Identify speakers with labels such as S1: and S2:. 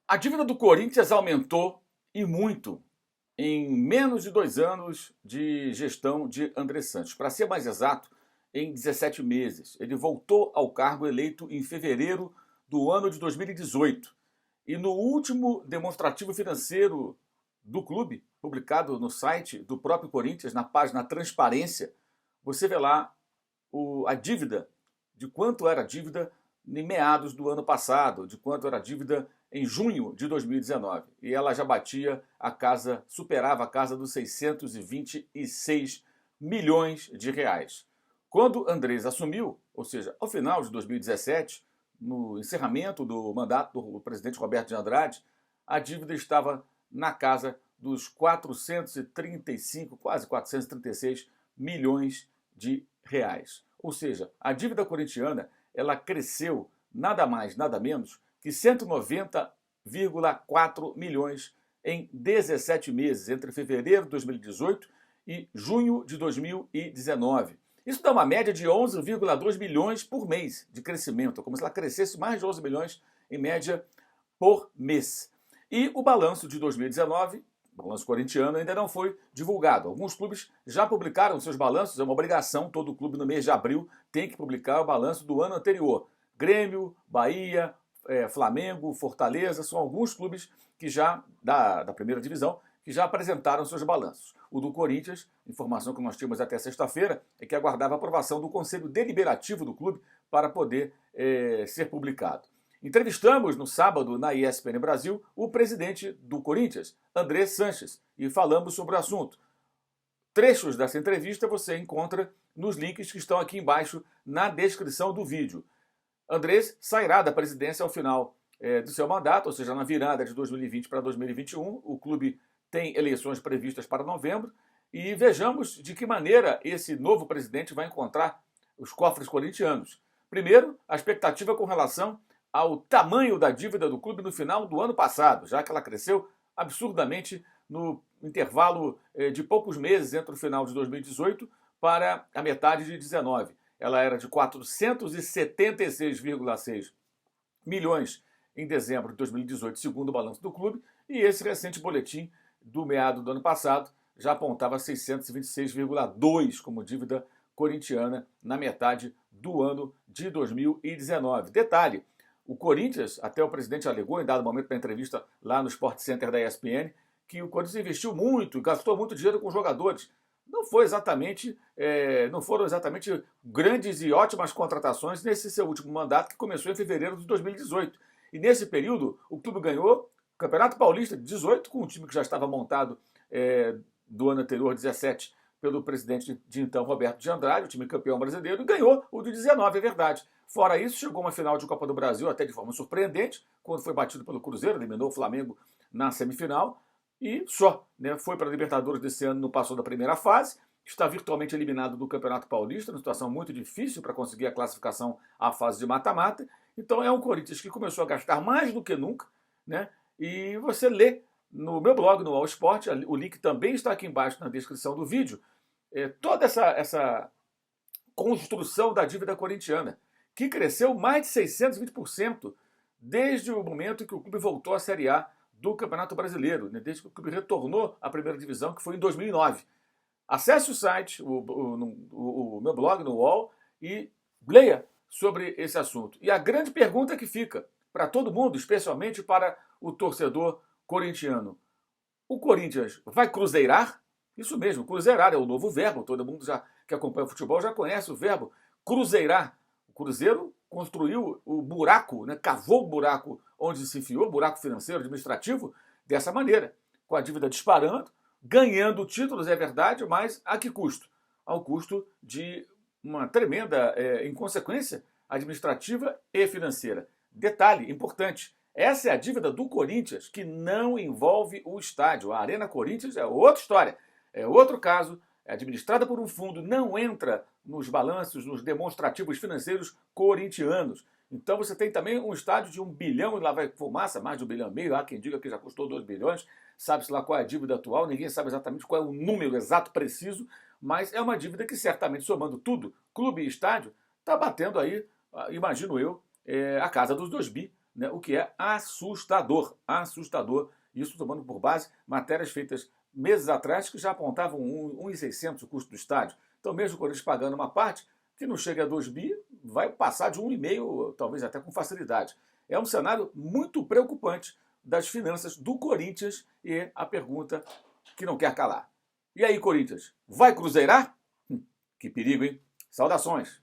S1: A dívida do Corinthians aumentou e muito em menos de 2 anos de gestão de André Santos. Para ser mais exato, em 17 meses. Ele voltou ao cargo eleito em fevereiro do ano de 2018. E no último demonstrativo financeiro do clube, publicado no site do próprio Corinthians, na página Transparência, você vê lá a dívida, de quanto era a dívida em meados do ano passado, de quanto era a dívida em junho de 2019. E ela já batia a casa, superava a casa dos 626 milhões de reais. Quando Andrés assumiu, ou seja, ao final de 2017, no encerramento do mandato do presidente Roberto de Andrade, a dívida estava na casa dos 435, quase 436 milhões de reais. Ou seja, a dívida corintiana ela cresceu nada mais, nada menos que 190,4 milhões em 17 meses, entre fevereiro de 2018 e junho de 2019. Isso dá uma média de 11,2 milhões por mês de crescimento, como se ela crescesse mais de 11 milhões em média por mês. E o balanço de 2019, o balanço corintiano, ainda não foi divulgado. Alguns clubes já publicaram seus balanços, é uma obrigação, todo clube no mês de abril tem que publicar o balanço do ano anterior. Grêmio, Bahia, Flamengo, Fortaleza, são alguns clubes que já, da primeira divisão, que já apresentaram seus balanços. O do Corinthians, informação que nós tínhamos até sexta-feira, é que aguardava a aprovação do Conselho Deliberativo do clube para poder ser publicado. Entrevistamos no sábado, na ESPN Brasil, o presidente do Corinthians, André Sanches, e falamos sobre o assunto. Trechos dessa entrevista você encontra nos links que estão aqui embaixo na descrição do vídeo. Andrés sairá da presidência ao final do seu mandato, ou seja, na virada de 2020 para 2021. O clube tem eleições previstas para novembro e vejamos de que maneira esse novo presidente vai encontrar os cofres corintianos. Primeiro, a expectativa com relação ao tamanho da dívida do clube no final do ano passado, já que ela cresceu absurdamente no intervalo de poucos meses entre o final de 2018 para a metade de 2019. Ela era de 476,6 milhões em dezembro de 2018, segundo o balanço do clube, e esse recente boletim do meado do ano passado já apontava 626,2 como dívida corintiana na metade do ano de 2019. Detalhe, o Corinthians, até o presidente alegou em dado momento para entrevista lá no Sport Center da ESPN, que o Corinthians investiu muito, gastou muito dinheiro com jogadores. Não foram exatamente grandes e ótimas contratações nesse seu último mandato, que começou em fevereiro de 2018. E nesse período, o clube ganhou o Campeonato Paulista de 18, com um time que já estava montado do ano anterior, 17, pelo presidente de então, Roberto de Andrade, o time campeão brasileiro, e ganhou o de 19, é verdade. Fora isso, chegou uma final de Copa do Brasil, até de forma surpreendente, quando foi batido pelo Cruzeiro, eliminou o Flamengo na semifinal, e só, né? Foi para a Libertadores desse ano, não passou da primeira fase, está virtualmente eliminado do Campeonato Paulista, numa situação muito difícil para conseguir a classificação à fase de mata-mata. Então é um Corinthians que começou a gastar mais do que nunca, né? E você lê no meu blog, no All Sport, o link também está aqui embaixo na descrição do vídeo, toda essa construção da dívida corintiana, que cresceu mais de 620% desde o momento que o clube voltou à Série A do Campeonato Brasileiro, né? Desde que o clube retornou à primeira divisão, que foi em 2009. Acesse o site, o meu blog no UOL, e leia sobre esse assunto. E a grande pergunta que fica para todo mundo, especialmente para o torcedor corintiano: o Corinthians vai cruzeirar? Isso mesmo, cruzeirar é o novo verbo, todo mundo que acompanha o futebol já conhece o verbo cruzeirar. O Cruzeiro construiu o buraco, né, cavou o buraco onde se enfiou, buraco financeiro, administrativo, dessa maneira, com a dívida disparando, ganhando títulos, é verdade, mas a que custo? Ao custo de uma tremenda inconsequência administrativa e financeira. Detalhe importante, essa é a dívida do Corinthians, que não envolve o estádio. A Arena Corinthians é outra história, é outro caso, é administrada por um fundo, não entra nos balanços, nos demonstrativos financeiros corintianos. Então você tem também um estádio de 1 bilhão, e lá vai fumaça, mais de 1,5 bilhão, há quem diga que já custou 2 bilhões, sabe-se lá qual é a dívida atual, ninguém sabe exatamente qual é o número exato, preciso, mas é uma dívida que certamente, somando tudo, clube e estádio, está batendo aí, imagino eu, a casa dos 2 bi, né, o que é assustador, assustador. Isso tomando por base matérias feitas meses atrás que já apontavam 1.600 o custo do estádio. Então, mesmo o Corinthians pagando uma parte, que não chega a 2 bi, vai passar de 1,5, talvez até com facilidade. É um cenário muito preocupante das finanças do Corinthians e a pergunta que não quer calar. E aí, Corinthians, vai cruzeirar? Que perigo, hein? Saudações!